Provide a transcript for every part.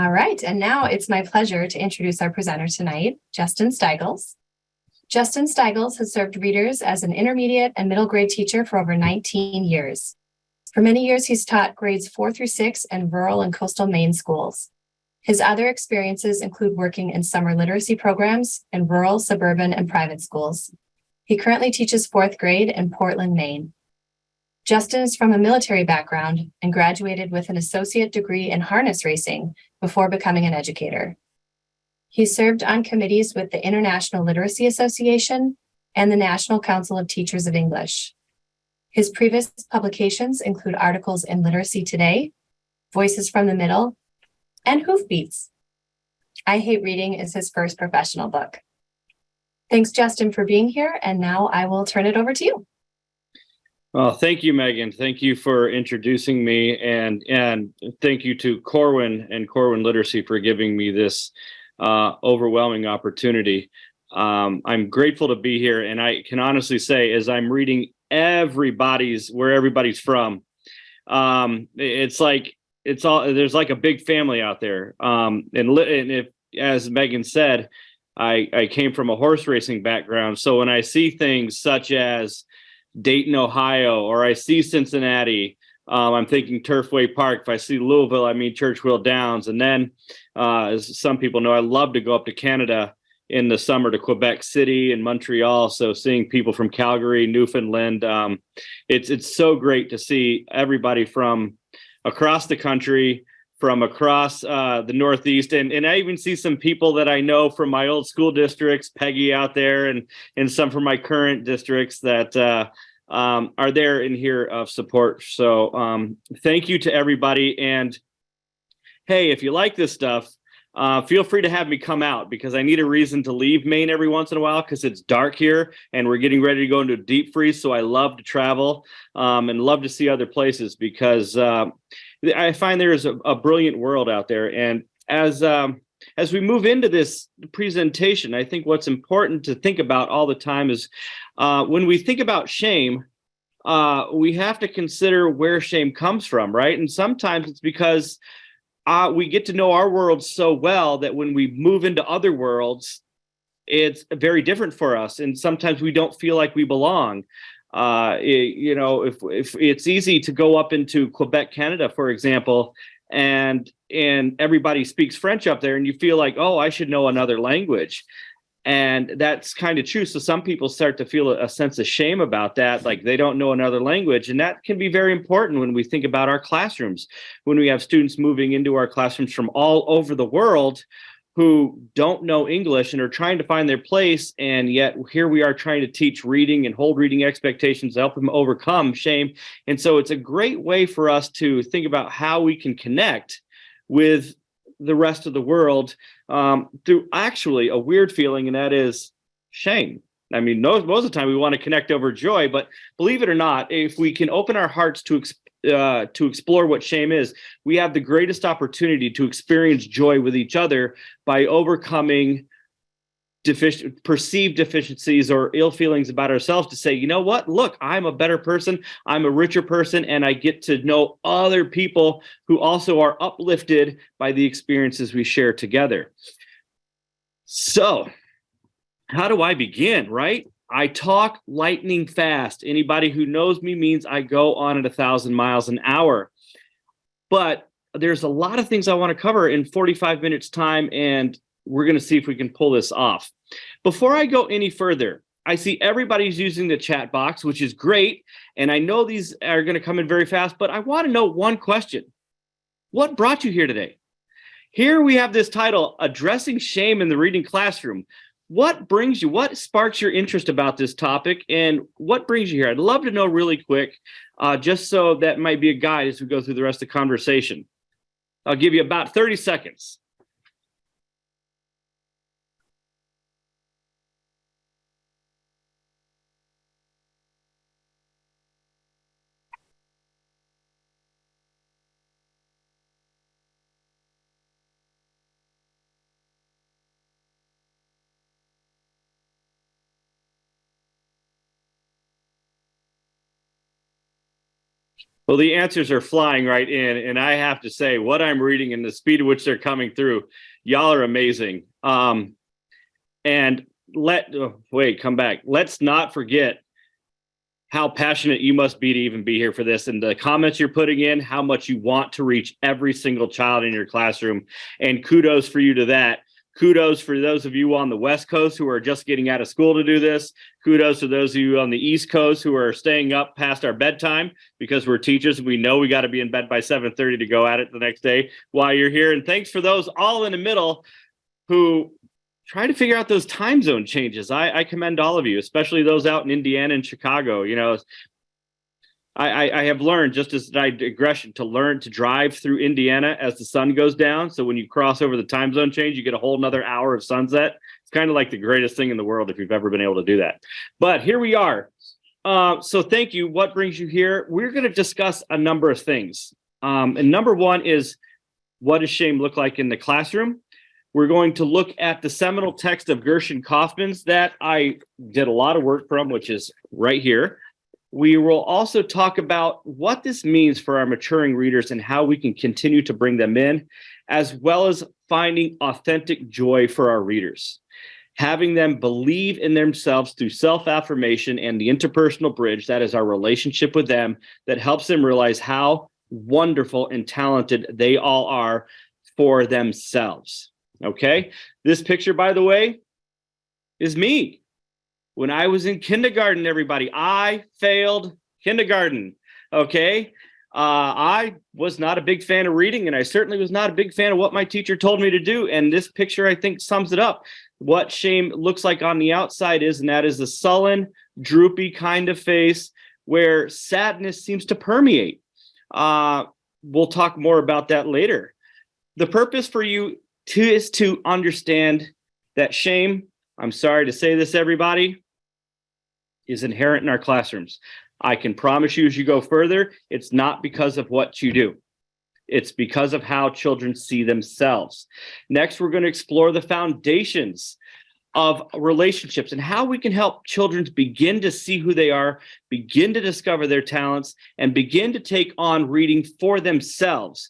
All right, and now it's my pleasure to introduce our presenter tonight, Justin Stygles. Justin Stygles has served readers as an intermediate and middle grade teacher for over 19 years. For many years, he's taught grades 4 through 6 in rural and coastal Maine schools. His other experiences include working in summer literacy programs in rural, suburban, and private schools. He currently teaches 4th grade in Portland, Maine. Justin is from a military background and graduated with an associate degree in harness racing before becoming an educator. He served on committees with the International Literacy Association and the National Council of Teachers of English. His previous publications include articles in Literacy Today, Voices from the Middle, and Hoofbeats. I Hate Reading is his first professional book. Thanks, Justin, for being here, and now I will turn it over to you. Well, thank you, Megan. Thank you for introducing me, and thank you to Corwin and Corwin Literacy for giving me this overwhelming opportunity. I'm grateful to be here, and I can honestly say, as I'm reading where everybody's from, it's like there's like a big family out there. And if, as Megan said, I came from a horse racing background, so when I see things such as Dayton, Ohio, or I see Cincinnati, I'm thinking Turfway Park. If I see Louisville, I mean Churchill Downs. And then, as some people know, I love to go up to Canada in the summer to Quebec City and Montreal. So seeing people from Calgary, Newfoundland, it's so great to see everybody from across the country, from across the Northeast. And I even see some people that I know from my old school districts, Peggy out there, and some from my current districts that are there in here of support. So thank you to everybody. And hey, if you like this stuff, feel free to have me come out, because I need a reason to leave Maine every once in a while, because it's dark here and we're getting ready to go into a deep freeze. So I love to travel and love to see other places, because I find there is a brilliant world out there. And as we move into this presentation, I think what's important to think about all the time is when we think about shame, we have to consider where shame comes from, right? And sometimes it's because we get to know our world so well that when we move into other worlds, it's very different for us. And sometimes we don't feel like we belong. If it's easy to go up into Quebec, Canada, for example, and everybody speaks French up there, and you feel like, oh, I should know another language. And that's kind of true. So some people start to feel a sense of shame about that, like they don't know another language. And that can be very important when we think about our classrooms, when we have students moving into our classrooms from all over the world who don't know English and are trying to find their place. And yet here we are trying to teach reading and hold reading expectations to help them overcome shame. And so it's a great way for us to think about how we can connect with the rest of the world through actually a weird feeling, and that is shame. I mean, most of the time we want to connect over joy, but believe it or not, if we can open our hearts to explore what shame is, we have the greatest opportunity to experience joy with each other by overcoming perceived deficiencies or ill feelings about ourselves, to say, you know what, look, I'm a better person, I'm a richer person, and I get to know other people who also are uplifted by the experiences we share together. So how do I begin, right? I talk lightning fast. Anybody who knows me means I go on at 1,000 miles an hour. But there's a lot of things I want to cover in 45 minutes time, and we're going to see if we can pull this off. Before I go any further, I see everybody's using the chat box, which is great. And I know these are going to come in very fast, but I want to know one question. What brought you here today? Here we have this title, Addressing Shame in the Reading Classroom. What brings you, what sparks your interest about this topic, and what brings you here? I'd love to know really quick, just so that might be a guide as we go through the rest of the conversation. I'll give you about 30 seconds. Well, the answers are flying right in, and I have to say, what I'm reading and the speed at which they're coming through, y'all are amazing. And come back. Let's not forget how passionate you must be to even be here for this, and the comments you're putting in, how much you want to reach every single child in your classroom. And kudos for you to that. Kudos for those of you on the West Coast who are just getting out of school to do this. Kudos to those of you on the East Coast who are staying up past our bedtime because we're teachers. We know we got to be in bed by 7:30 to go at it the next day while you're here. And thanks for those all in the middle who try to figure out those time zone changes. I commend all of you, especially those out in Indiana and Chicago. You know, I have learned, just as I digression, to learn to drive through Indiana as the sun goes down. So when you cross over the time zone change, you get a whole another hour of sunset. It's kind of like the greatest thing in the world if you've ever been able to do that. But here we are. So thank you. What brings you here? We're going to discuss a number of things. And number one is, what does shame look like in the classroom? We're going to look at the seminal text of Gershen Kaufman's that I did a lot of work from, which is right here. We will also talk about what this means for our maturing readers and how we can continue to bring them in, as well as finding authentic joy for our readers, having them believe in themselves through self-affirmation and the interpersonal bridge. That is our relationship with them that helps them realize how wonderful and talented they all are for themselves. Okay, this picture, by the way, is me. When I was in kindergarten, everybody, I failed kindergarten, okay? I was not a big fan of reading, and I certainly was not a big fan of what my teacher told me to do, and this picture, I think, sums it up. What shame looks like on the outside is, and that is a sullen, droopy kind of face where sadness seems to permeate. We'll talk more about that later. The purpose for you is to understand that shame, I'm sorry to say this, everybody, is inherent in our classrooms. I can promise you as you go further, it's not because of what you do. It's because of how children see themselves. Next, we're going to explore the foundations of relationships and how we can help children begin to see who they are, begin to discover their talents, and begin to take on reading for themselves.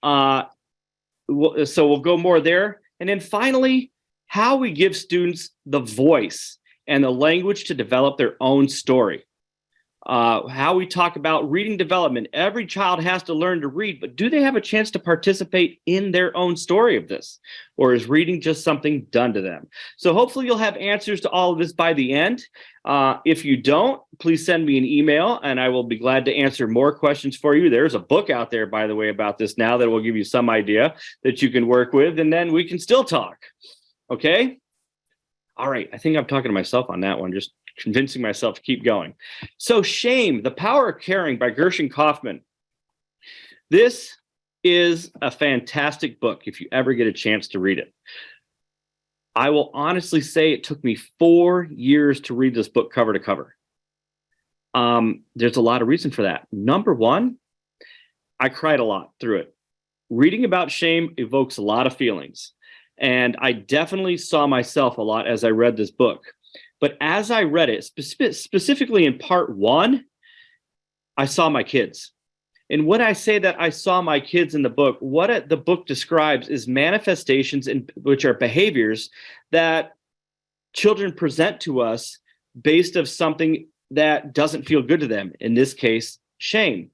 So we'll go more there. And then finally, how we give students the voice and the language to develop their own story. How we talk about reading development. Every child has to learn to read, but do they have a chance to participate in their own story of this? Or is reading just something done to them? So hopefully you'll have answers to all of this by the end. If you don't, please send me an email and I will be glad to answer more questions for you. There's a book out there, by the way, about this now that will give you some idea that you can work with, and then we can still talk. Okay? All right, I think I'm talking to myself on that one, just convincing myself to keep going. So Shame, The Power of Caring by Gershen Kaufman. This is a fantastic book if you ever get a chance to read it. I will honestly say it took me 4 years to read this book cover to cover. There's a lot of reason for that. Number one, I cried a lot through it. Reading about shame evokes a lot of feelings. And I definitely saw myself a lot as I read this book. But as I read it, specifically in part one, I saw my kids. And when I say that I saw my kids in the book, what the book describes is manifestations, which are behaviors that children present to us based of something that doesn't feel good to them. In this case, shame.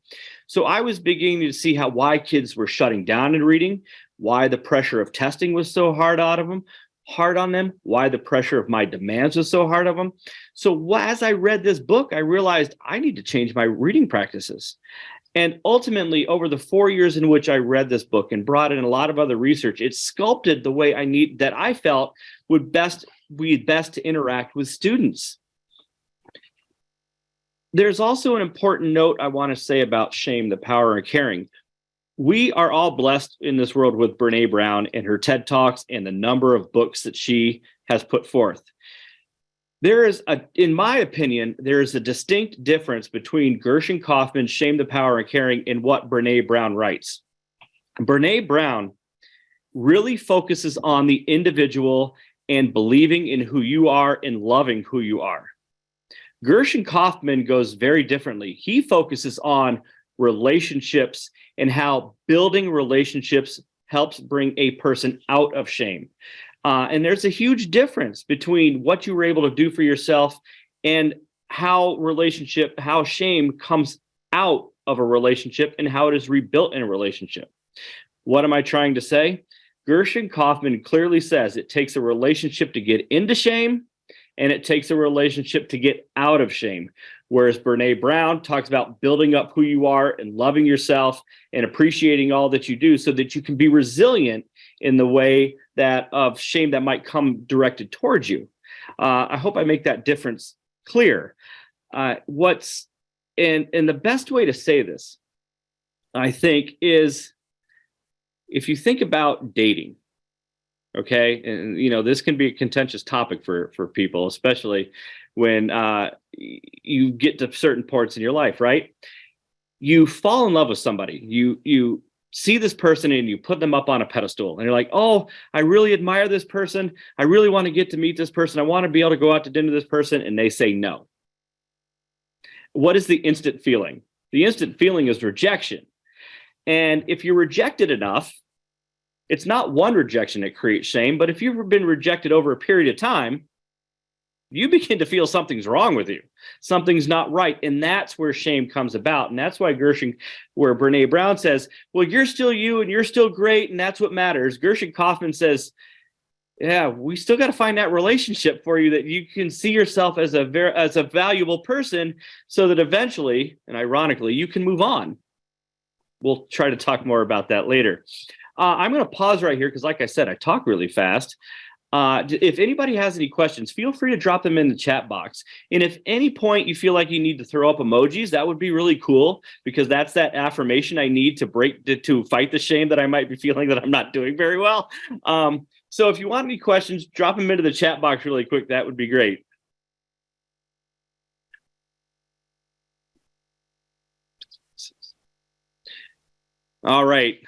So I was beginning to see why kids were shutting down in reading, why the pressure of testing was so hard on them, why the pressure of my demands was so hard on them. So as I read this book, I realized I need to change my reading practices. And ultimately, over the 4 years in which I read this book and brought in a lot of other research, it sculpted the way that I felt would be best to interact with students. There's also an important note I want to say about Shame, The Power of Caring. We are all blessed in this world with Brené Brown and her TED Talks and the number of books that she has put forth. In my opinion, there is a distinct difference between Gershen Kaufman's Shame, the Power of Caring and what Brené Brown writes. Brené Brown really focuses on the individual and believing in who you are and loving who you are. Gershen Kaufman goes very differently. He focuses on relationships and how building relationships helps bring a person out of shame. And there's a huge difference between what you were able to do for yourself and how shame comes out of a relationship and how it is rebuilt in a relationship. What am I trying to say? Gershen Kaufman clearly says it takes a relationship to get into shame and it takes a relationship to get out of shame. Whereas Brené Brown talks about building up who you are and loving yourself and appreciating all that you do so that you can be resilient in the way that of shame that might come directed towards you. I hope I make that difference clear. And the best way to say this, I think, is if you think about dating, okay, and this can be a contentious topic for people, especially when you get to certain parts in your life, right? You fall in love with somebody, you see this person and you put them up on a pedestal and you're like, oh, I really admire this person. I really want to get to meet this person. I want to be able to go out to dinner with this person. And they say no. What is the instant feeling? The instant feeling is rejection. And if you're rejected enough, it's not one rejection that creates shame, but if you've been rejected over a period of time, you begin to feel something's wrong with you. Something's not right. And that's where shame comes about. And that's why where Brené Brown says, well, you're still you and you're still great. And that's what matters. Gershen Kaufman says, yeah, we still got to find that relationship for you that you can see yourself as a valuable person so that eventually, and ironically, you can move on. We'll try to talk more about that later. I'm going to pause right here because, like I said, I talk really fast. If anybody has any questions, feel free to drop them in the chat box. And if any point you feel like you need to throw up emojis, that would be really cool because that's that affirmation I need to fight the shame that I might be feeling that I'm not doing very well. So if you want any questions, drop them into the chat box really quick. That would be great. All right.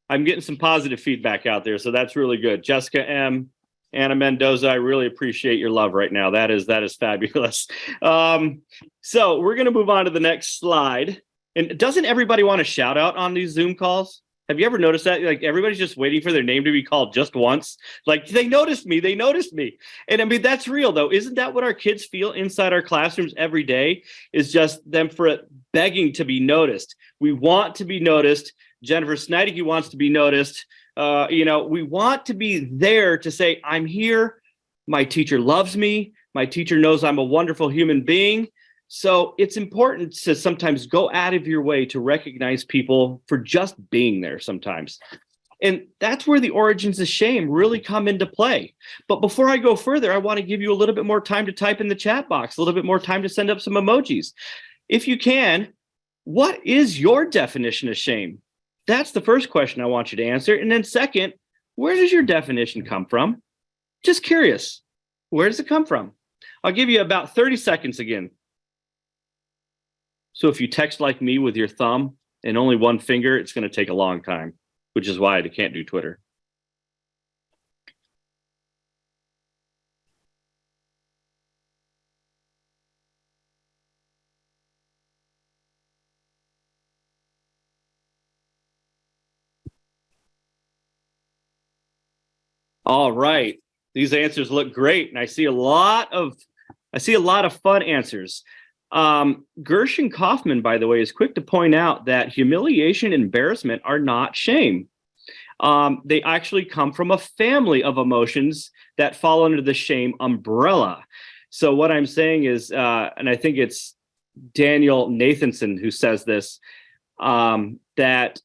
I'm getting some positive feedback out there, so that's really good. Jessica M., Anna Mendoza, I really appreciate your love right now. That is fabulous. So we're going to move on to the next slide. And doesn't everybody want a shout out on these Zoom calls? Have you ever noticed that? Like everybody's just waiting for their name to be called just once. Like they noticed me. And I mean, that's real though. Isn't that what our kids feel inside our classrooms every day? Is just them begging to be noticed. We want to be noticed. Jennifer Snideke wants to be noticed. We want to be there to say, I'm here. My teacher loves me. My teacher knows I'm a wonderful human being. So it's important to sometimes go out of your way to recognize people for just being there sometimes. And that's where the origins of shame really come into play. But before I go further, I want to give you a little bit more time to type in the chat box, a little bit more time to send up some emojis. If you can, what is your definition of shame? That's the first question I want you to answer. And then second, where does your definition come from? Just curious. Where does it come from? I'll give you about 30 seconds again. So if you text like me with your thumb and only one finger, it's going to take a long time, which is why I can't do Twitter. All right. These answers look great. And I see a lot of fun answers. Gershen Kaufman, by the way, is quick to point out that humiliation and embarrassment are not shame. They actually come from a family of emotions that fall under the shame umbrella. So what I'm saying is, and I think it's Daniel Nathanson who says this, that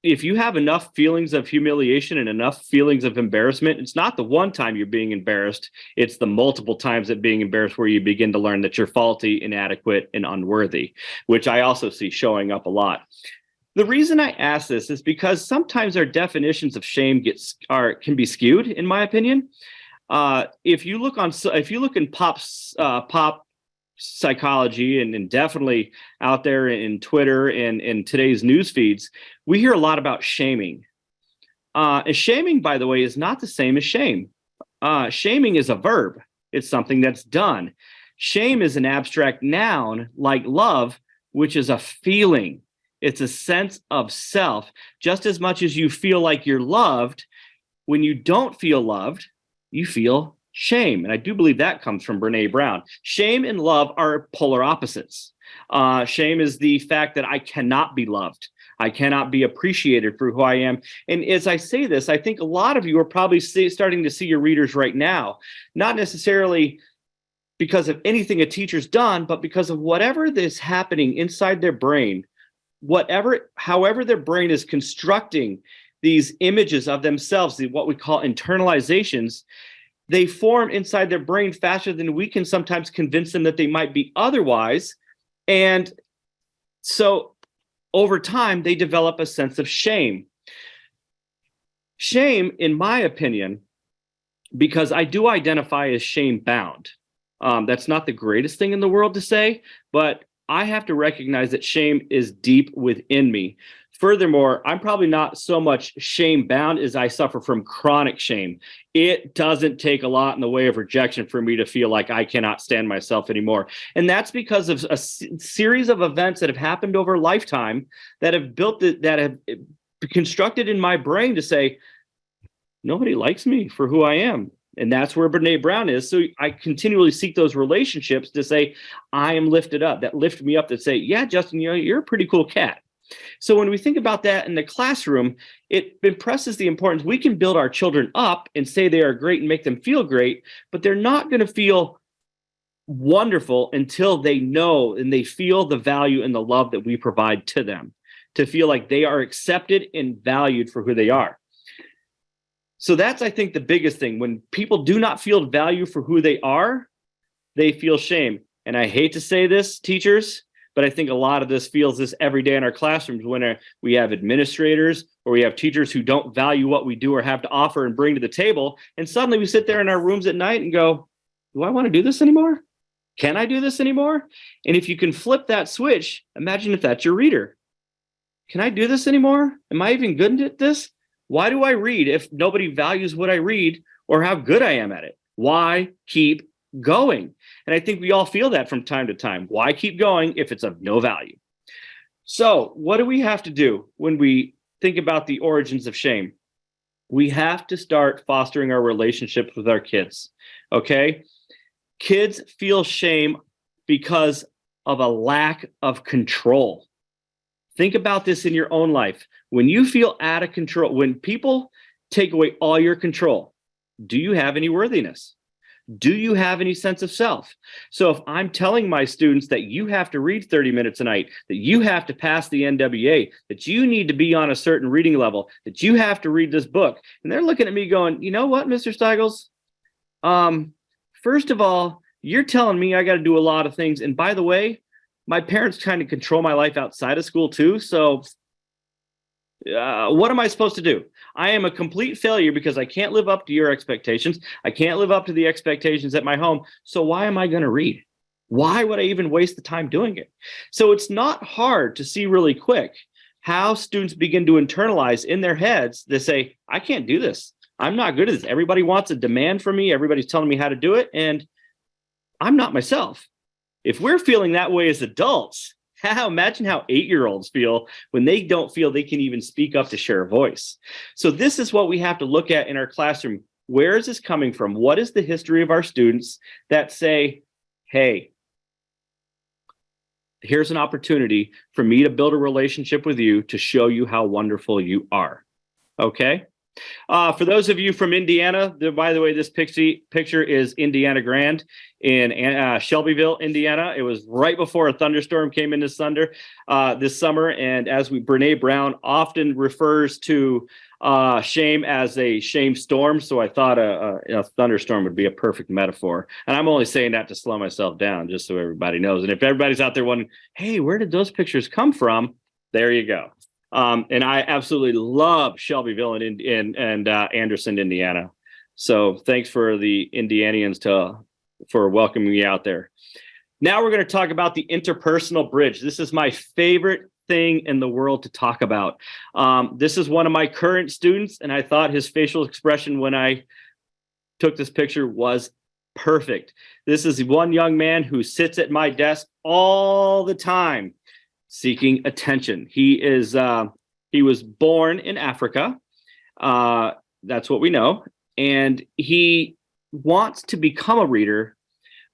if you have enough feelings of humiliation and enough feelings of embarrassment, it's not the one time you're being embarrassed, it's the multiple times that being embarrassed where you begin to learn that you're faulty, inadequate, and unworthy, which I also see showing up a lot. The reason I ask this is because sometimes our definitions of shame can be skewed, in my opinion. If you look in pop psychology and definitely out there in Twitter and in today's news feeds, we hear a lot about shaming. And shaming, by the way, is not the same as shame. Shaming is a verb. It's something that's done. Shame is an abstract noun like love, which is a feeling. It's a sense of self. Just as much as you feel like you're loved, when you don't feel loved, you feel shame. And I do believe that comes from Brené Brown. Shame and love are polar opposites. Shame is the fact that I cannot be loved. I cannot be appreciated for who I am. And as I say this, I think a lot of you are probably starting to see your readers right now, not necessarily because of anything a teacher's done, but because of whatever is happening inside their brain, however their brain is constructing these images of themselves, what we call internalizations. They form inside their brain faster than we can sometimes convince them that they might be otherwise. And so over time, they develop a sense of shame. Shame, in my opinion, because I do identify as shame-bound. That's not the greatest thing in the world to say, but I have to recognize that shame is deep within me. Furthermore, I'm probably not so much shame-bound as I suffer from chronic shame. It doesn't take a lot in the way of rejection for me to feel like I cannot stand myself anymore. And that's because of a series of events that have happened over a lifetime that have constructed in my brain to say, nobody likes me for who I am. And that's where Brené Brown is. So I continually seek those relationships to say, I am lifted up, that lift me up, that say, yeah, Justin, you're a pretty cool cat. So when we think about that in the classroom, it impresses the importance. We can build our children up and say they are great and make them feel great, but they're not going to feel wonderful until they know and they feel the value and the love that we provide to them, to feel like they are accepted and valued for who they are. So that's, I think, the biggest thing. When people do not feel value for who they are, they feel shame. And I hate to say this, teachers, but I think a lot of this feels this every day in our classrooms when we have administrators or we have teachers who don't value what we do or have to offer and bring to the table. And suddenly we sit there in our rooms at night and go, do I want to do this anymore? Can I do this anymore? And if you can flip that switch, imagine if that's your reader. Can I do this anymore? Am I even good at this? Why do I read if nobody values what I read or how good I am at it? Why keep going? And I think we all feel that from time to time. Why keep going if it's of no value? So what do we have to do when we think about the origins of shame? We have to start fostering our relationships with our kids, okay? Kids feel shame because of a lack of control. Think about this in your own life. When you feel out of control, when people take away all your control, do you have any worthiness? Do you have any sense of self? So if I'm telling my students that you have to read 30 minutes a night, that you have to pass the NWA, that you need to be on a certain reading level, that you have to read this book, and they're looking at me going, you know what, Mr. Stygles? First of all, you're telling me I got to do a lot of things. And by the way, my parents kind of control my life outside of school too. So what am I supposed to do? I am a complete failure because I can't live up to your expectations. I can't live up to the expectations at my home. So why am I going to read? Why would I even waste the time doing it? So it's not hard to see really quick how students begin to internalize in their heads. They say, I can't do this. I'm not good at this. Everybody wants a demand from me. Everybody's telling me how to do it. And I'm not myself. If we're feeling that way as adults, imagine how 8-year-olds feel when they don't feel they can even speak up to share a voice. So this is what we have to look at in our classroom. Where is this coming from? What is the history of our students that say, hey, here's an opportunity for me to build a relationship with you to show you how wonderful you are. Okay? For those of you from Indiana, by the way, this picture is Indiana Grand in Shelbyville, Indiana. It was right before a thunderstorm came in this summer. And Brené Brown often refers to shame as a shame storm. So I thought a thunderstorm would be a perfect metaphor. And I'm only saying that to slow myself down, just so everybody knows. And if everybody's out there wondering, hey, where did those pictures come from? There you go. And I absolutely love Shelbyville and Anderson, Indiana. So thanks for the Indianians for welcoming me out there. Now we're going to talk about the interpersonal bridge. This is my favorite thing in the world to talk about. This is one of my current students, and I thought his facial expression when I took this picture was perfect. This is one young man who sits at my desk all the time. seeking attention. He was born in Africa. That's what we know. And he wants to become a reader,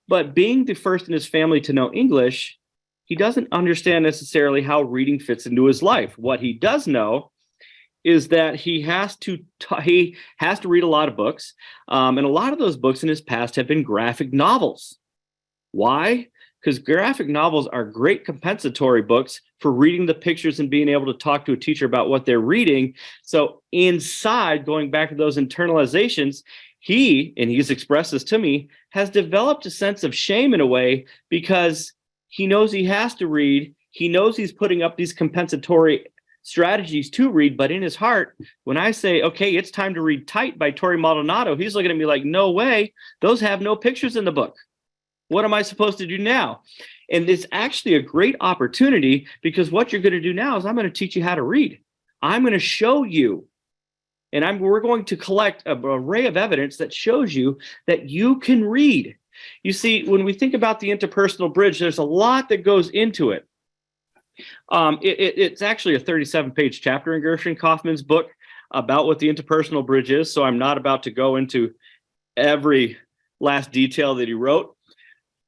but being the first in his family to know English, he doesn't understand necessarily how reading fits into his life. What he does know is that he has to read a lot of books, and a lot of those books in his past have been graphic novels. Why? Because graphic novels are great compensatory books for reading the pictures and being able to talk to a teacher about what they're reading. So inside, going back to those internalizations, he's expressed this to me, has developed a sense of shame in a way because he knows he has to read. He knows he's putting up these compensatory strategies to read, but in his heart, when I say, okay, it's time to read Tight by Tori Maldonado, he's looking at me like, no way, those have no pictures in the book. What am I supposed to do now? And it's actually a great opportunity, because what you're going to do now is I'm going to teach you how to read. I'm going to show you, and we're going to collect an array of evidence that shows you that you can read. You see, when we think about the interpersonal bridge, there's a lot that goes into it. It's actually a 37-page chapter in Gershen Kaufman's book about what the interpersonal bridge is, so I'm not about to go into every last detail that he wrote.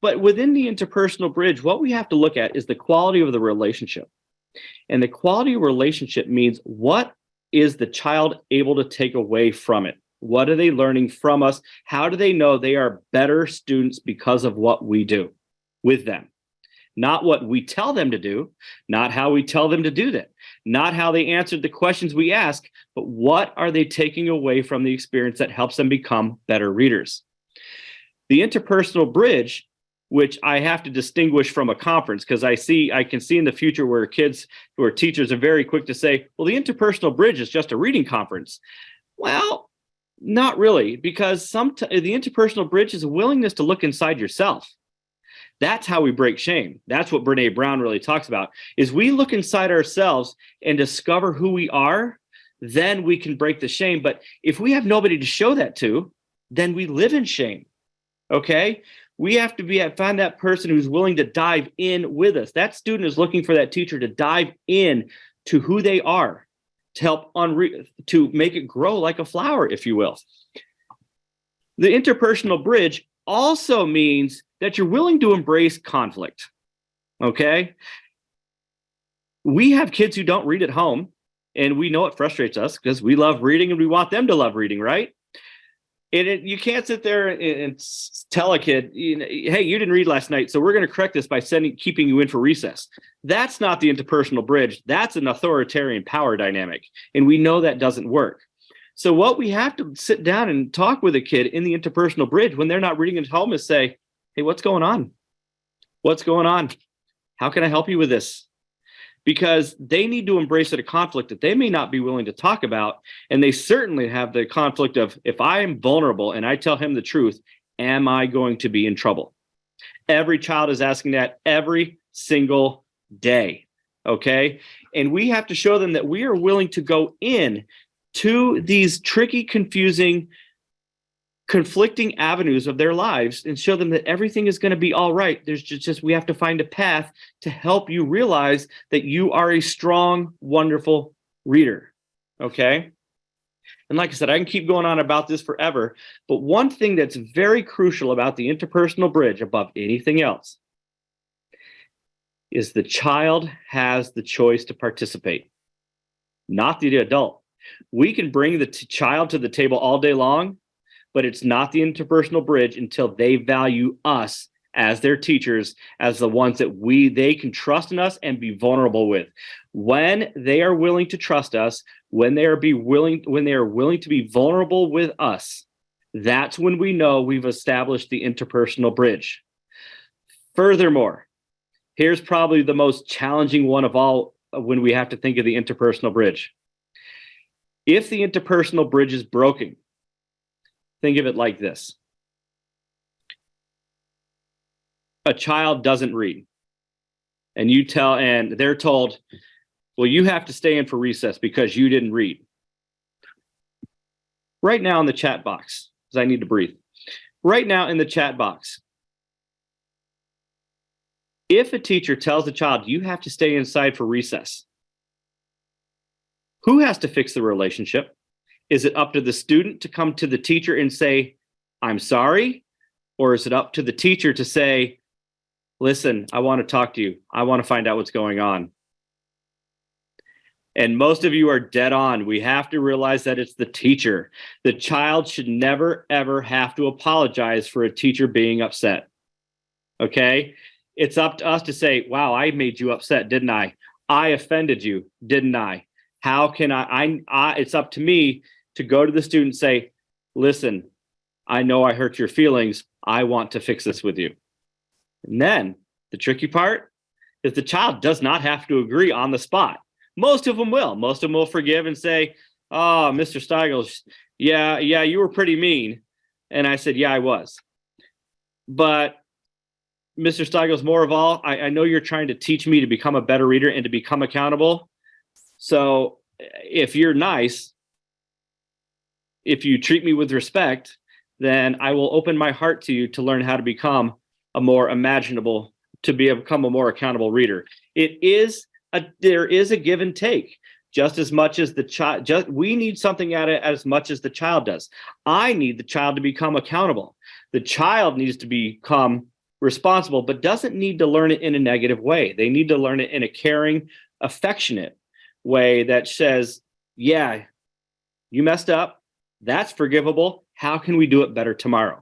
But within the interpersonal bridge, what we have to look at is the quality of the relationship. And the quality of relationship means, what is the child able to take away from it? What are they learning from us? How do they know they are better students because of what we do with them? Not what we tell them to do, not how we tell them to do that, not how they answered the questions we ask, but what are they taking away from the experience that helps them become better readers? The interpersonal bridge, which I have to distinguish from a conference, because I can see in the future where kids who are teachers are very quick to say, well, the interpersonal bridge is just a reading conference. Well, not really, because the interpersonal bridge is a willingness to look inside yourself. That's how we break shame. That's what Brene Brown really talks about, is we look inside ourselves and discover who we are, then we can break the shame. But if we have nobody to show that to, then we live in shame, okay? We have to find that person who's willing to dive in with us. That student is looking for that teacher to dive in to who they are, to help to make it grow like a flower, if you will. The interpersonal bridge also means that you're willing to embrace conflict, okay? We have kids who don't read at home, and we know it frustrates us because we love reading and we want them to love reading, right? And you can't sit there and tell a kid, hey, you didn't read last night, so we're going to correct this by keeping you in for recess. That's not the interpersonal bridge. That's an authoritarian power dynamic, and we know that doesn't work. So what we have to sit down and talk with a kid in the interpersonal bridge when they're not reading at home is say, hey, what's going on? What's going on? How can I help you with this? Because they need to embrace a conflict that they may not be willing to talk about. And they certainly have the conflict of, if I am vulnerable and I tell him the truth, am I going to be in trouble? Every child is asking that every single day, okay? And we have to show them that we are willing to go in to these tricky, confusing, conflicting avenues of their lives and show them that everything is going to be all right. There's just we have to find a path to help you realize that you are a strong, wonderful reader, okay? And like I said, I can keep going on about this forever, but one thing that's very crucial about the interpersonal bridge above anything else is the child has the choice to participate, not the adult. We can bring the child to the table all day long, but it's not the interpersonal bridge until they value us as their teachers, as the ones that they can trust in us and be vulnerable with. When they are willing to trust us, when they are willing to be vulnerable with us, that's when we know we've established the interpersonal bridge. Furthermore, here's probably the most challenging one of all when we have to think of the interpersonal bridge. If the interpersonal bridge is broken, think of it like this. A child doesn't read, and they're told, well, you have to stay in for recess because you didn't read. Right now in the chat box, because I need to breathe. Right now in the chat box, If a teacher tells a child, you have to stay inside for recess, who has to fix the relationship? Is it up to the student to come to the teacher and say, I'm sorry? Or is it up to the teacher to say, listen, I want to talk to you. I want to find out what's going on. And most of you are dead on. We have to realize that it's the teacher. The child should never, ever have to apologize for a teacher being upset. Okay? It's up to us to say, wow, I made you upset, didn't I? I offended you, didn't I? How can it's up to me to go to the student and say, listen, I know I hurt your feelings. I want to fix this with you. And then the tricky part is the child does not have to agree on the spot. Most of them will. Most of them will forgive and say, oh, Mr. Stygles, yeah, you were pretty mean. And I said, yeah, I was. But Mr. Stygles, more of all, I know you're trying to teach me to become a better reader and to become accountable. So if you're nice, if you treat me with respect, then I will open my heart to you to learn how to become a more imaginable, to become a more accountable reader. There is a give and take, just as much as the child. We need something out of it as much as the child does. I need the child to become accountable. The child needs to become responsible, but doesn't need to learn it in a negative way. They need to learn it in a caring, affectionate way that says, yeah, you messed up. That's forgivable. How can we do it better tomorrow?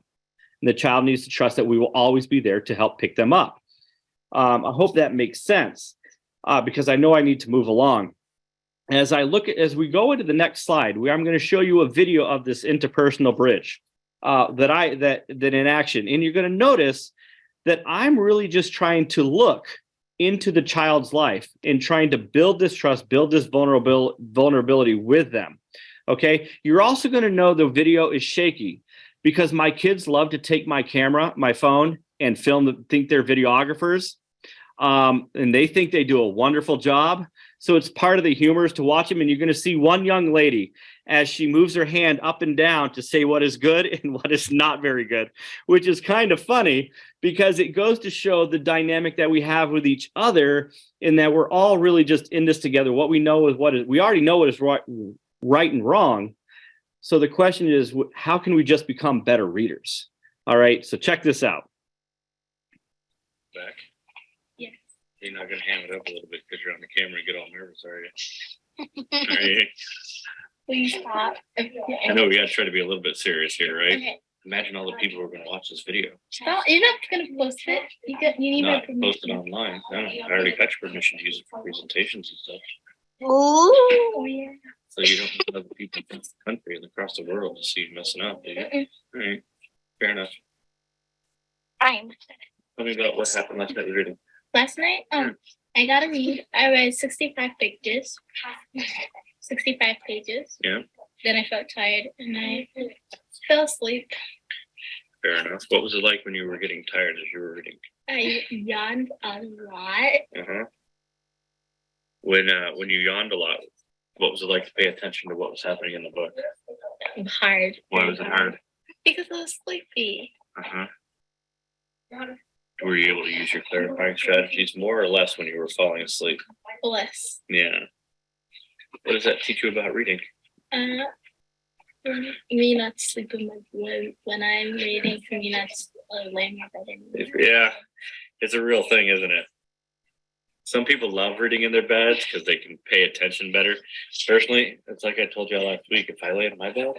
And the child needs to trust that we will always be there to help pick them up. I hope that makes sense, because I know I need to move along. As we go into the next slide, I'm going to show you a video of this interpersonal bridge that in action. And you're going to notice that I'm really just trying to look into the child's life and trying to build this trust, build this vulnerability with them. Okay. You're also going to know the video is shaky because my kids love to take my camera, my phone, and think they're videographers. And they think they do a wonderful job. So it's part of the humor is to watch them. And you're going to see one young lady as she moves her hand up and down to say what is good and what is not very good, which is kind of funny because it goes to show the dynamic that we have with each other in that we're all really just in this together. What we know is we already know what is right and wrong. So the question is, how can we just become better readers? All right. So check this out. Back. You're not going to ham it up a little bit because you're on the camera and get all nervous, are you? Are you? Please stop. I know we got to try to be a little bit serious here, right? Okay. Imagine all the people who are going to watch this video. No, you're not going to post it. You need my Not permission. post it online. No, I already got your permission to use it for presentations and stuff. Oh, yeah. So you don't want other people across the country and across the world to see you messing up, do you? All right. Fair enough. I'm Tell me about what happened last night reading. Last night, I got to read. I read 65 pages. 65 pages. Yeah. Then I felt tired and I fell asleep. Fair enough. What was it like when you were getting tired as you were reading? I yawned a lot. Uh-huh. When you yawned a lot, what was it like to pay attention to what was happening in the book? Hard. Why was it hard? Because I was sleepy. Uh-huh. Were you able to use your clarifying strategies more or less when you were falling asleep? Less. Yeah. What does that teach you about reading? Me not sleeping when I'm reading, for me not laying my bed anymore. Yeah, it's a real thing, isn't it? Some people love reading in their beds because they can pay attention better. Personally, it's like I told you all last week. If I lay in my bed,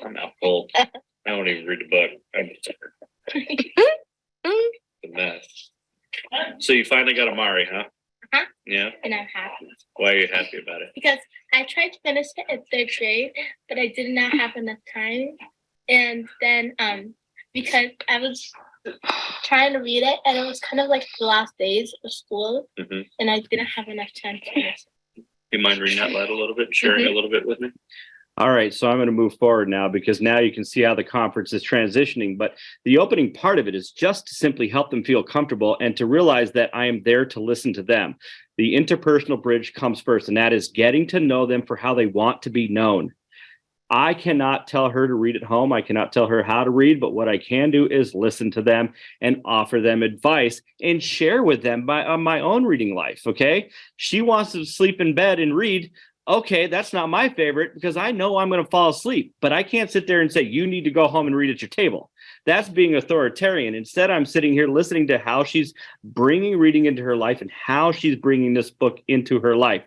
I'm out cold. I won't even read the book. I'm just a mess. So you finally got Amari, huh? Uh-huh. Yeah. And I'm happy. Why are you happy about it? Because I tried to finish it in 3rd grade, but I did not have enough time. And then because I was trying to read it, and it was kind of like the last days of school, and I didn't have enough time to finish it. You mind reading that loud a little bit, sharing a little bit with me? All right, so I'm going to move forward now because now you can see how the conference is transitioning. But the opening part of it is just to simply help them feel comfortable and to realize that I am there to listen to them. The interpersonal bridge comes first, and that is getting to know them for how they want to be known. I cannot tell her to read at home. I cannot tell her how to read, but what I can do is listen to them and offer them advice and share with them my own reading life. Okay. She wants to sleep in bed and read. Okay, that's not my favorite because I know I'm going to fall asleep, but I can't sit there and say, you need to go home and read at your table. That's being authoritarian. Instead, I'm sitting here listening to how she's bringing reading into her life and how she's bringing this book into her life.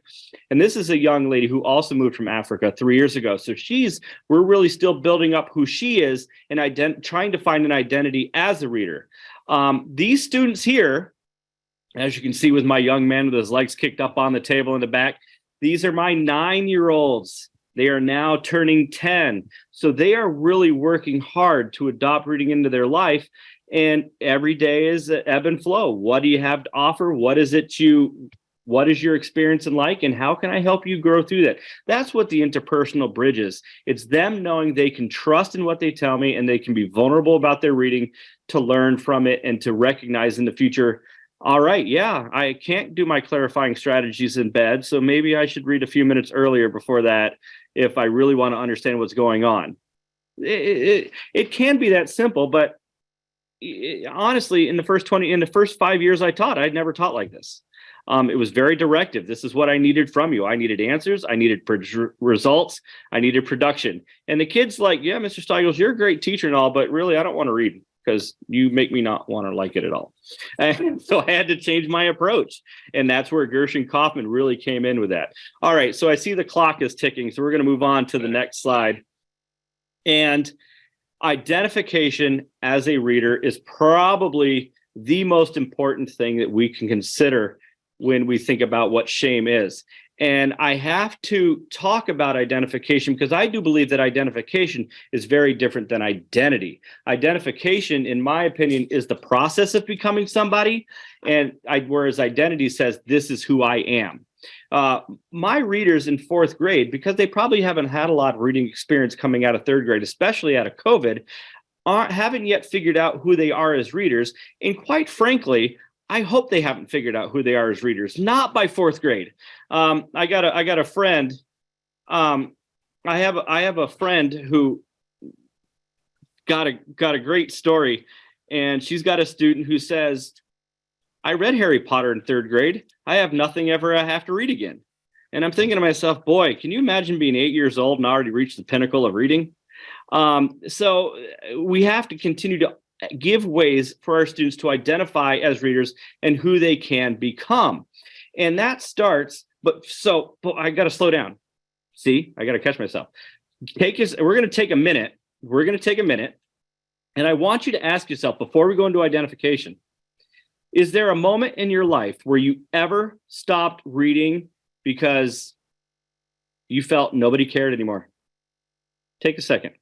And this is a young lady who also moved from Africa 3 years ago. So we're really still building up who she is and trying to find an identity as a reader. These students here, as you can see with my young man with his legs kicked up on the table in the back, these are my 9-year-olds. They are now turning 10. So they are really working hard to adopt reading into their life. And every day is ebb and flow. What do you have to offer? What is your experience in like? And how can I help you grow through that? That's what the interpersonal bridge is. It's them knowing they can trust in what they tell me and they can be vulnerable about their reading to learn from it and to recognize in the future, all right, yeah, I can't do my clarifying strategies in bed, so maybe I should read a few minutes earlier before that if I really want to understand what's going on. It can be that simple, but honestly, in the first 5 years I taught, I'd never taught like this. It was very directive. This is what I needed from you. I needed answers. I needed results. I needed production. And the kid's like, yeah, Mr. Stygles, you're a great teacher and all, but really, I don't want to read because you make me not want to like it at all. And so I had to change my approach. And that's where Gershen Kaufman really came in with that. All right, so I see the clock is ticking, so we're going to move on to the next slide. And identification as a reader is probably the most important thing that we can consider when we think about what shame is. And I have to talk about identification because I do believe that identification is very different than identity. Identification, in my opinion, is the process of becoming somebody, whereas identity says, this is who I am. My readers in 4th grade, because they probably haven't had a lot of reading experience coming out of 3rd grade, especially out of COVID, haven't yet figured out who they are as readers. And quite frankly, I hope they haven't figured out who they are as readers, not by 4th grade. I got a friend. I have a friend who got a great story, and she's got a student who says, I read Harry Potter in 3rd grade. I have nothing ever I have to read again. And I'm thinking to myself, boy, can you imagine being 8 years old and already reached the pinnacle of reading? So we have to continue to give ways for our students to identify as readers and who they can become. And that starts, but I got to slow down. See, I got to catch myself. We're going to take a minute. And I want you to ask yourself before we go into identification, is there a moment in your life where you ever stopped reading because you felt nobody cared anymore? Take a second.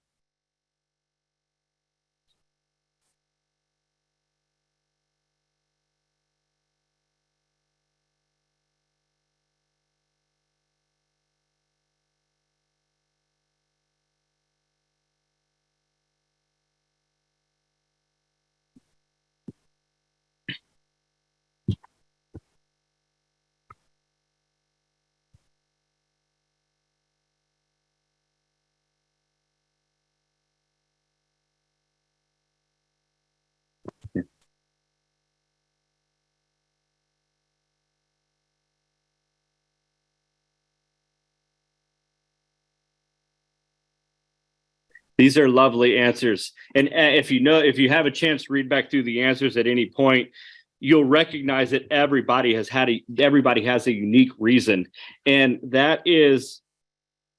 These are lovely answers. And if you have a chance to read back through the answers at any point, you'll recognize that everybody has a unique reason. And that is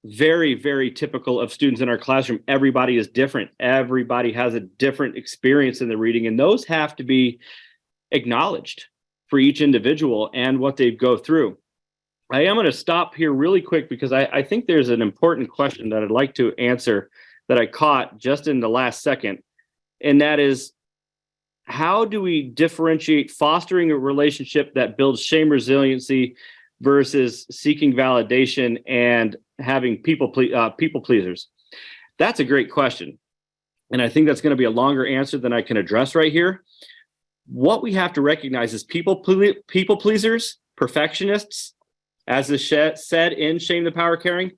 very, very typical of students in our classroom. Everybody is different. Everybody has a different experience in the reading, and those have to be acknowledged for each individual and what they go through. I am going to stop here really quick because I think there's an important question that I'd like to answer that I caught just in the last second. And that is, how do we differentiate fostering a relationship that builds shame resiliency versus seeking validation and having people pleasers? That's a great question. And I think that's going to be a longer answer than I can address right here. What we have to recognize is people pleasers, perfectionists, as is said in Shame the Power of Caring,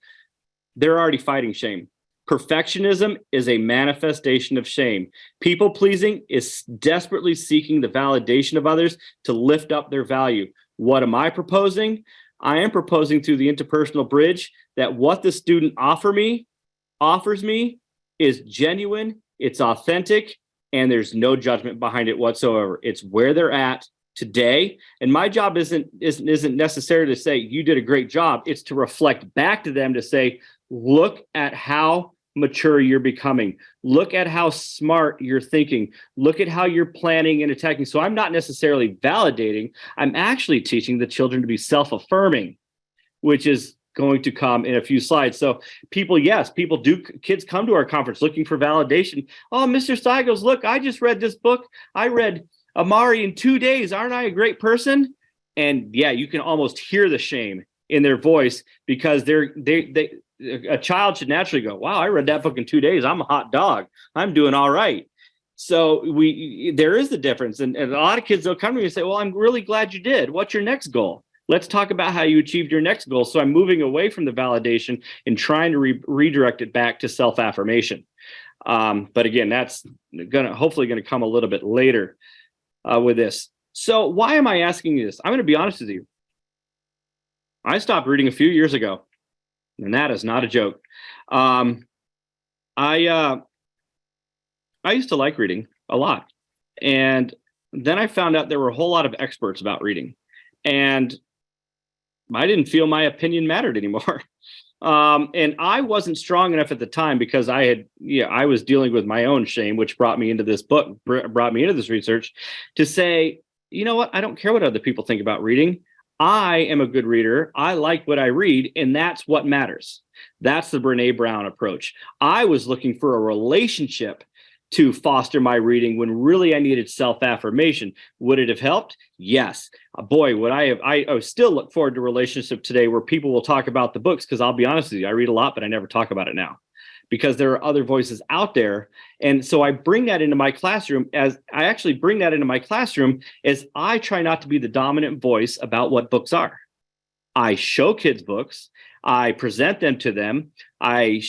they're already fighting shame. Perfectionism is a manifestation of shame. People pleasing is desperately seeking the validation of others to lift up their value. What am I proposing? I am proposing through the interpersonal bridge that what the student offers me is genuine, it's authentic, and there's no judgment behind it whatsoever. It's where they're at today. And my job isn't necessarily to say you did a great job. It's to reflect back to them to say, look at how mature you're becoming. Look at how smart you're thinking. Look at how you're planning and attacking. So I'm not necessarily validating. I'm actually teaching the children to be self-affirming, which is going to come in a few slides. So kids come to our conference looking for validation. Oh, Mr. Stygles, look, I just read this book. I read Amari in 2 days. Aren't I a great person? And yeah, you can almost hear the shame in their voice because a child should naturally go, wow, I read that book in 2 days. I'm a hot dog. I'm doing all right. So there is the difference. And a lot of kids, they'll come to me and say, well, I'm really glad you did. What's your next goal? Let's talk about how you achieved your next goal. So I'm moving away from the validation and trying to redirect it back to self-affirmation. But again, that's hopefully going to come a little bit later with this. So why am I asking you this? I'm going to be honest with you. I stopped reading a few years ago, and that is not a joke. I used to like reading a lot. And then I found out there were a whole lot of experts about reading. And I didn't feel my opinion mattered anymore. And I wasn't strong enough at the time because I was dealing with my own shame, which brought me into this book, brought me into this research to say, you know what? I don't care what other people think about reading. I am a good reader. I like what I read, and that's what matters. That's the Brene Brown approach. I was looking for a relationship to foster my reading when really I needed self-affirmation. Would it have helped? Yes. Boy, would I have. I still look forward to a relationship today where people will talk about the books, because I'll be honest with you, I read a lot, but I never talk about it now because there are other voices out there. And so I bring that into my classroom as I try not to be the dominant voice about what books are. I show kids books. I present them to them. I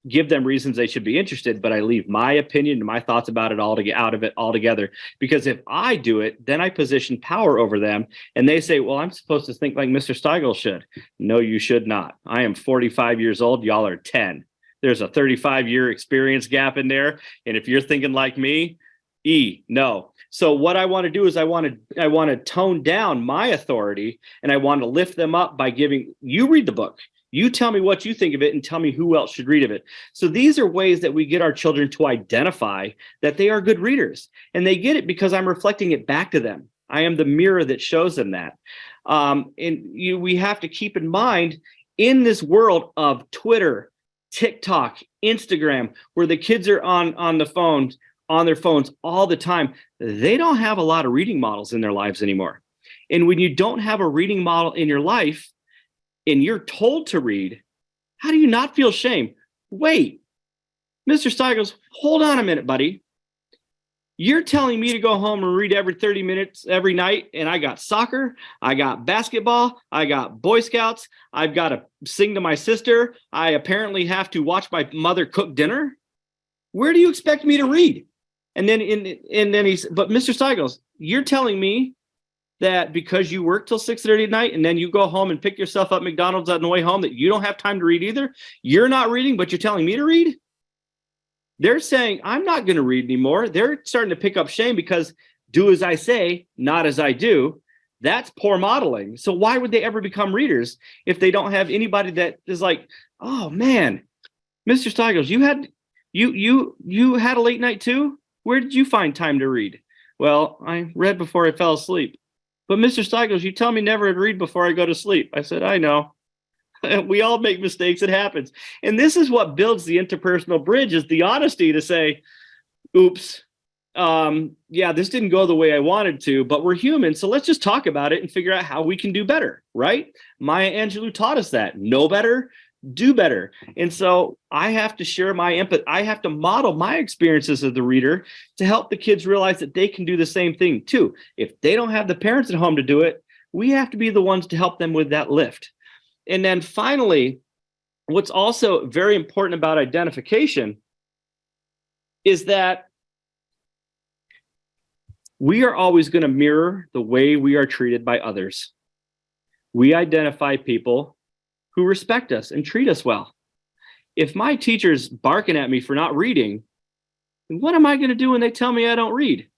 give them reasons they should be interested, but I leave my opinion and my thoughts about it all to get out of it altogether. Because if I do it, then I position power over them, and they say, well, I'm supposed to think like Mr. Stygles should. No, you should not. I am 45 years old. Y'all are 10. There's a 35-year experience gap in there. And if you're thinking like me, no. So what I want to do is I want to tone down my authority, and I want to lift them up by giving you read the book. You tell me what you think of it and tell me who else should read of it. So these are ways that we get our children to identify that they are good readers. And they get it because I'm reflecting it back to them. I am the mirror that shows them that. We have to keep in mind, in this world of Twitter, TikTok, Instagram, where the kids are on their phones all the time, they don't have a lot of reading models in their lives anymore. And when you don't have a reading model in your life, and you're told to read, how do you not feel shame? Wait, Mr. Stygles, hold on a minute, buddy. You're telling me to go home and read every 30 minutes every night, and I got soccer, I got basketball, I got Boy Scouts, I've got to sing to my sister, I apparently have to watch my mother cook dinner. Where do you expect me to read? And then but Mr. Stygles, you're telling me that because you work till 6:30 at night and then you go home and pick yourself up McDonald's on the way home, that you don't have time to read either? You're not reading, but you're telling me to read? They're saying, I'm not going to read anymore. They're starting to pick up shame because do as I say, not as I do. That's poor modeling. So why would they ever become readers if they don't have anybody that is like, oh man, Mr. Stygles, you had a late night too? Where did you find time to read? Well, I read before I fell asleep. But Mr. Stygles, you tell me never to read before I go to sleep. I said, I know. We all make mistakes. It happens. And this is what builds the interpersonal bridge, is the honesty to say, oops, this didn't go the way I wanted to, but we're human. So let's just talk about it and figure out how we can do better, right? Maya Angelou taught us that. Know better, do better. And so I have to share my empathy. I have to model my experiences as the reader to help the kids realize that they can do the same thing too. If they don't have the parents at home to do it, we have to be the ones to help them with that lift. And then finally, what's also very important about identification is that we are always going to mirror the way we are treated by others. We identify people who respect us and treat us well. If my teacher's barking at me for not reading, what am I going to do when they tell me I don't read?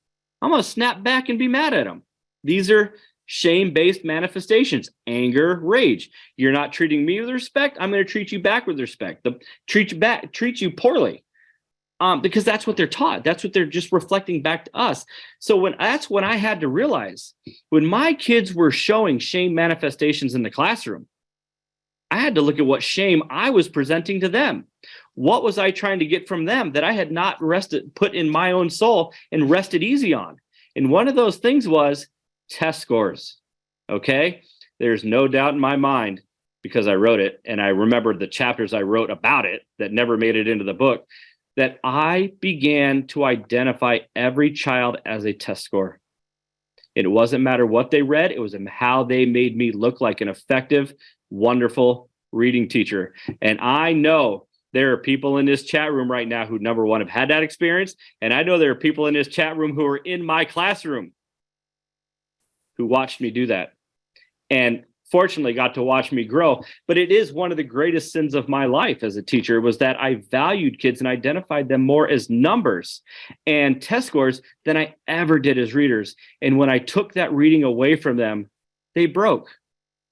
I'm going to snap back and be mad at them. These are shame-based manifestations, anger, rage. You're not treating me with respect, I'm going to treat you back with respect. Treat you poorly. Because that's what they're taught. That's what they're just reflecting back to us. So that's when I had to realize, when my kids were showing shame manifestations in the classroom, I had to look at what shame I was presenting to them. What was I trying to get from them that I had not put in my own soul and rested easy on? And one of those things was test scores. Okay. There's no doubt in my mind, because I wrote it and I remembered the chapters I wrote about it that never made it into the book, that I began to identify every child as a test score. It wasn't matter what they read. It was how they made me look like an effective, wonderful reading teacher. And I know there are people in this chat room right now who, number one, have had that experience. And I know there are people in this chat room who are in my classroom who watched me do that. And fortunately got to watch me grow. But it is one of the greatest sins of my life as a teacher, was that I valued kids and identified them more as numbers and test scores than I ever did as readers. And when I took that reading away from them, they broke.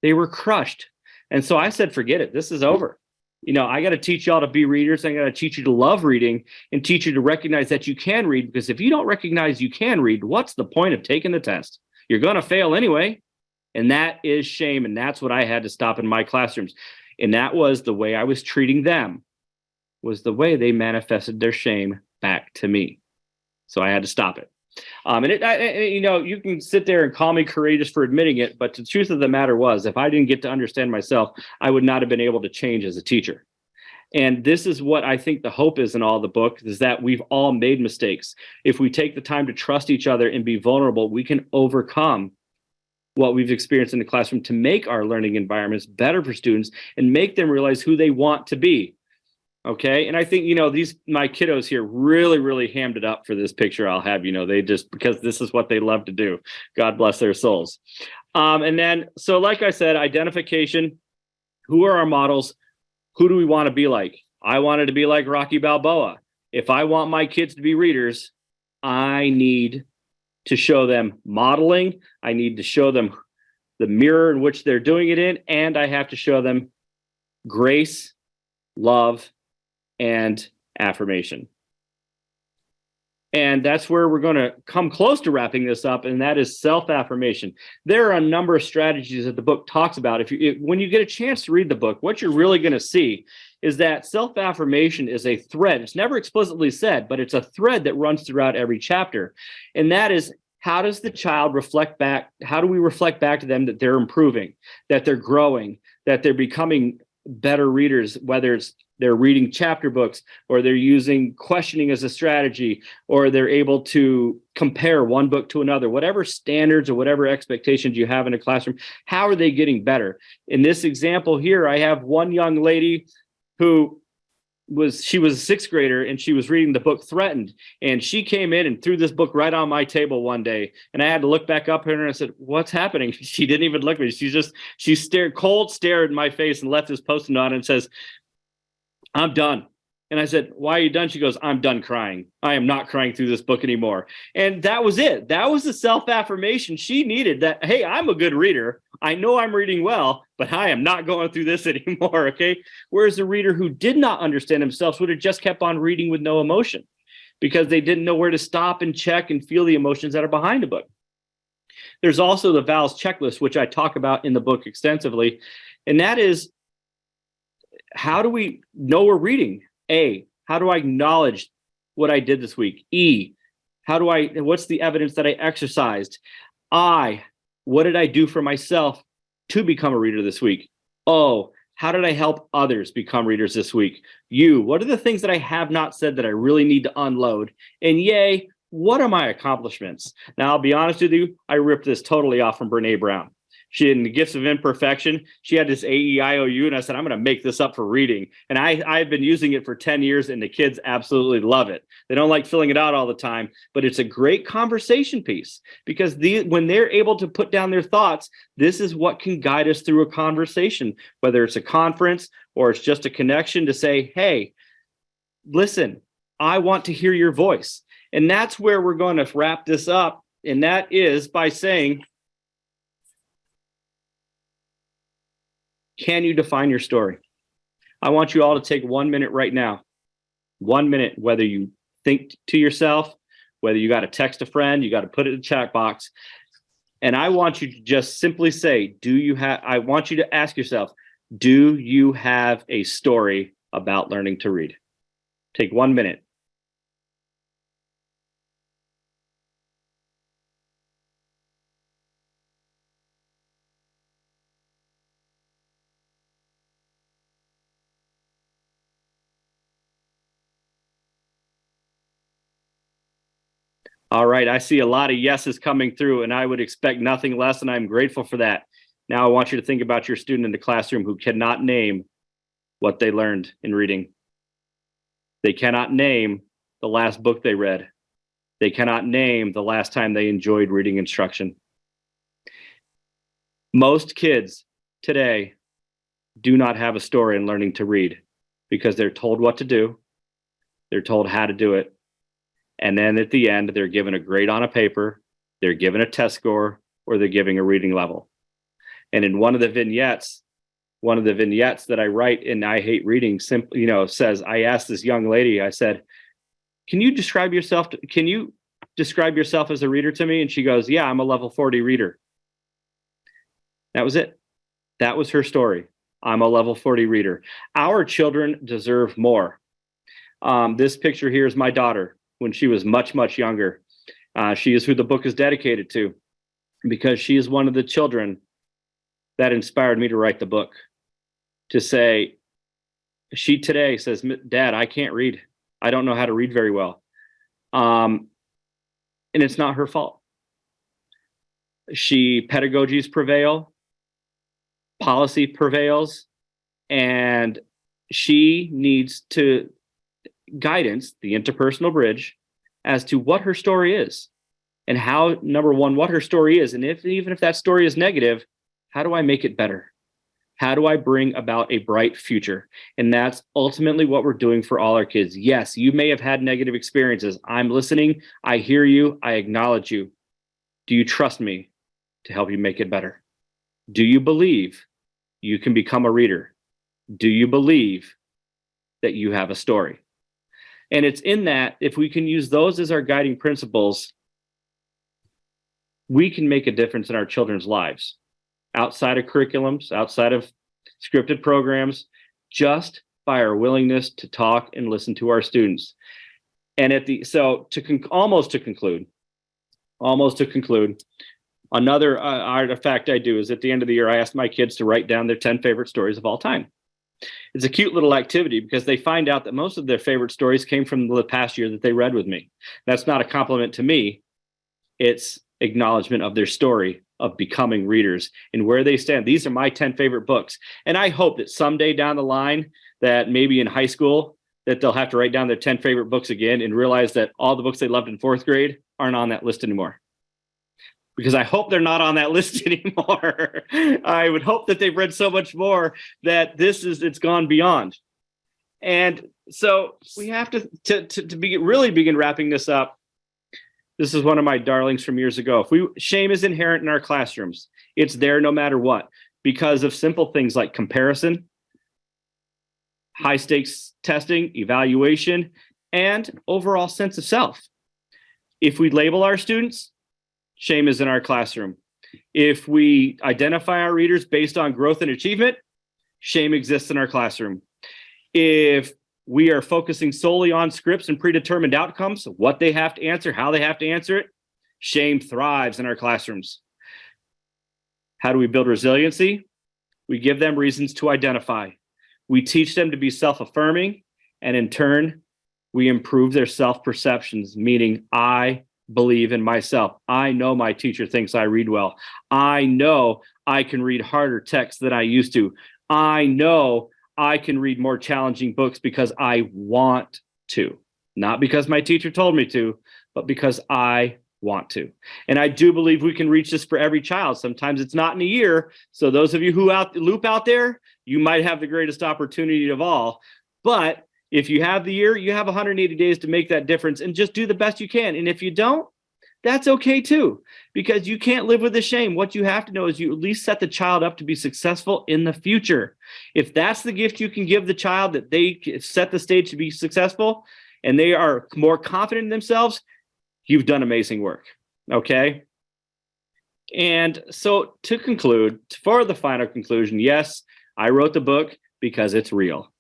They were crushed. And so I said, forget it. This is over. I got to teach y'all to be readers. I got to teach you to love reading and teach you to recognize that you can read, because if you don't recognize you can read, what's the point of taking the test? You're going to fail anyway. And that is shame. And that's what I had to stop in my classrooms. And that was the way I was treating them, was the way they manifested their shame back to me. So I had to stop it. You can sit there and call me courageous for admitting it, but the truth of the matter was, if I didn't get to understand myself, I would not have been able to change as a teacher. And this is what I think the hope is in all the book, is that we've all made mistakes. If we take the time to trust each other and be vulnerable, we can overcome what we've experienced in the classroom to make our learning environments better for students and make them realize who they want to be. Okay. And I think, my kiddos here really, really hammed it up for this picture I'll have, they just, because this is what they love to do. God bless their souls. And then, so like I said, identification, who are our models? Who do we want to be like? I wanted to be like Rocky Balboa. If I want my kids to be readers, I need to show them modeling. I need to show them the mirror in which they're doing it in. And I have to show them grace, love, and affirmation. And that's where we're going to come close to wrapping this up, and that is self-affirmation. There are a number of strategies that the book talks about. When you get a chance to read the book, what you're really going to see is that self-affirmation is a thread. It's never explicitly said, but it's a thread that runs throughout every chapter. And that is, how does the child reflect back? How do we reflect back to them that they're improving, that they're growing, that they're becoming better readers, whether it's they're reading chapter books, or they're using questioning as a strategy, or they're able to compare one book to another, whatever standards or whatever expectations you have in a classroom, how are they getting better? In this example here, I have one young lady who was a sixth grader, and she was reading the book Threatened. And she came in and threw this book right on my table one day. And I had to look back up at her and I said, what's happening? She didn't even look at me. She stared in my face and left this Post-it note and says, I'm done. And I said, why are you done? She goes, I'm done crying. I am not crying through this book anymore. And that was it. That was the self-affirmation she needed, that, hey, I'm a good reader. I know I'm reading well, but I am not going through this anymore. Okay. Whereas a reader who did not understand themselves would have just kept on reading with no emotion, because they didn't know where to stop and check and feel the emotions that are behind a book. There's also the VALS checklist, which I talk about in the book extensively. And that is, how do we know we're reading? A, how do I acknowledge what I did this week? E, what's the evidence that I exercised? I, what did I do for myself to become a reader this week? O, how did I help others become readers this week? U, what are the things that I have not said that I really need to unload? And yay, what are my accomplishments? Now, I'll be honest with you, I ripped this totally off from Brene Brown. She had the gifts of imperfection. She had this AEIOU, and I said, I'm going to make this up for reading. And I've been using it for 10 years, and the kids absolutely love it. They don't like filling it out all the time, but it's a great conversation piece because when they're able to put down their thoughts, this is what can guide us through a conversation, whether it's a conference or it's just a connection to say, hey, listen, I want to hear your voice. And that's where we're going to wrap this up. And that is by saying, can you define your story? I want you all to take 1 minute right now. 1 minute, whether you think to yourself, whether you got to text a friend, you got to put it in the chat box. And I want you to just simply say, I want you to ask yourself, do you have a story about learning to read? Take 1 minute. All right, I see a lot of yeses coming through, and I would expect nothing less, and I'm grateful for that. Now I want you to think about your student in the classroom who cannot name what they learned in reading. They cannot name the last book they read. They cannot name the last time they enjoyed reading instruction. Most kids today do not have a story in learning to read because they're told what to do. They're told how to do it. And then at the end, they're given a grade on a paper, they're given a test score, or they're giving a reading level. And in one of the vignettes that I write in I Hate Reading, simply, says, I asked this young lady, I said, can you describe yourself as a reader to me? And she goes, yeah, I'm a level 40 reader. That was it. That was her story. I'm a level 40 reader. Our children deserve more. This picture here is my daughter when she was much, much younger. She is who the book is dedicated to because she is one of the children that inspired me to write the book. To say, she today says, Dad, I can't read. I don't know how to read very well. And it's not her fault. Pedagogies prevail, policy prevails, and she needs guidance, the interpersonal bridge, as to what her story is and how, number one, what her story is. And even if that story is negative, how do I make it better? How do I bring about a bright future? And that's ultimately what we're doing for all our kids. Yes, you may have had negative experiences. I'm listening. I hear you. I acknowledge you. Do you trust me to help you make it better? Do you believe you can become a reader? Do you believe that you have a story? And it's in that, if we can use those as our guiding principles, we can make a difference in our children's lives. Outside of curriculums, outside of scripted programs, just by our willingness to talk and listen to our students. And almost to conclude, another artifact I do is at the end of the year, I ask my kids to write down their 10 favorite stories of all time. It's a cute little activity because they find out that most of their favorite stories came from the past year that they read with me. That's not a compliment to me. It's acknowledgement of their story of becoming readers and where they stand. These are my 10 favorite books. And I hope that someday down the line, that maybe in high school, that they'll have to write down their 10 favorite books again and realize that all the books they loved in 4th grade aren't on that list anymore. Because I hope they're not on that list anymore. I would hope that they've read so much more that it's gone beyond. And so we have to really begin wrapping this up. This is one of my darlings from years ago. Shame is inherent in our classrooms. It's there no matter what, because of simple things like comparison, high stakes testing, evaluation, and overall sense of self. If we label our students, shame is in our classroom. If we identify our readers based on growth and achievement, shame exists in our classroom. If we are focusing solely on scripts and predetermined outcomes, what they have to answer, how they have to answer it, shame thrives in our classrooms. How do we build resiliency? We give them reasons to identify. We teach them to be self-affirming, and in turn, we improve their self-perceptions, meaning I believe in myself. I know my teacher thinks I read well. I know I can read harder texts than I used to. I know I can read more challenging books because I want to, not because my teacher told me to, but because I want to. And I do believe we can reach this for every child. Sometimes it's not in a year. So those of you who loop out there, you might have the greatest opportunity of all. But if you have the year, you have 180 days to make that difference, and just do the best you can. And if you don't, that's okay too, because you can't live with the shame. What you have to know is you at least set the child up to be successful in the future. If that's the gift you can give the child, that they set the stage to be successful and they are more confident in themselves, you've done amazing work. Okay. And so to conclude, for the final conclusion, yes, I wrote the book because it's real.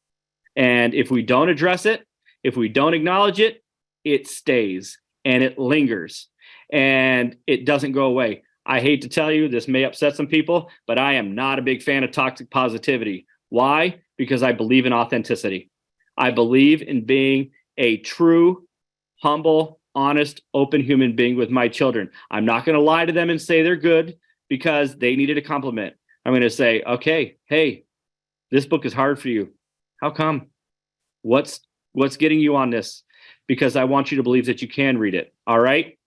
And if we don't address it, if we don't acknowledge it, it stays and it lingers and it doesn't go away. I hate to tell you, this may upset some people, but I am not a big fan of toxic positivity. Why? Because I believe in authenticity. I believe in being a true, humble, honest, open human being with my children. I'm not going to lie to them and say they're good because they needed a compliment. I'm going to say, okay, hey, this book is hard for you. How come? What's getting you on this? Because I want you to believe that you can read it. All right.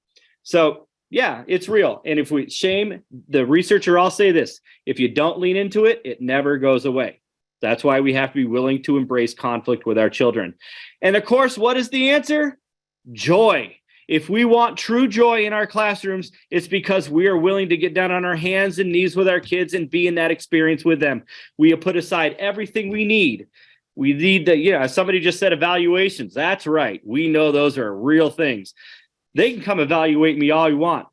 So yeah, it's real. And if we shame, the researcher all say this, if you don't lean into it, it never goes away. That's why we have to be willing to embrace conflict with our children. And of course, what is the answer? Joy. If we want true joy in our classrooms, it's because we are willing to get down on our hands and knees with our kids and be in that experience with them. We have put aside everything we need. We need the, somebody just said evaluations. That's right. We know those are real things. They can come evaluate me all you want.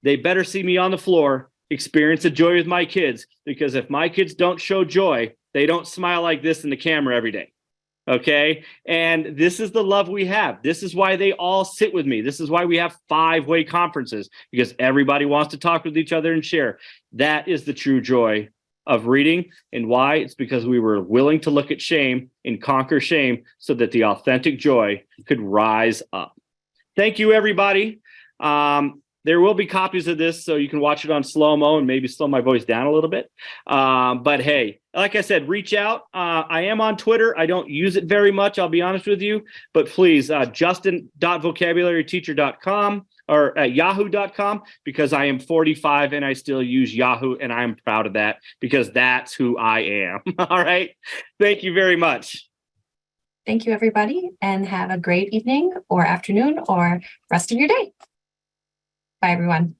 They better see me on the floor, experience the joy with my kids, because if my kids don't show joy, they don't smile like this in the camera every day. Okay. And this is the love we have. This is why they all sit with me. This is why we have 5-way conferences, because everybody wants to talk with each other and share. That is the true joy of reading. And why? It's because we were willing to look at shame and conquer shame so that the authentic joy could rise up. Thank you, everybody. There will be copies of this, so you can watch it on slow-mo and maybe slow my voice down a little bit. But hey, like I said, reach out. I am on Twitter. I don't use it very much, I'll be honest with you. But please, justin.vocabularyteacher.com or at yahoo.com, because I am 45 and I still use Yahoo, and I'm proud of that because that's who I am. All right. Thank you very much. Thank you, everybody, and have a great evening or afternoon or rest of your day. Bye, everyone.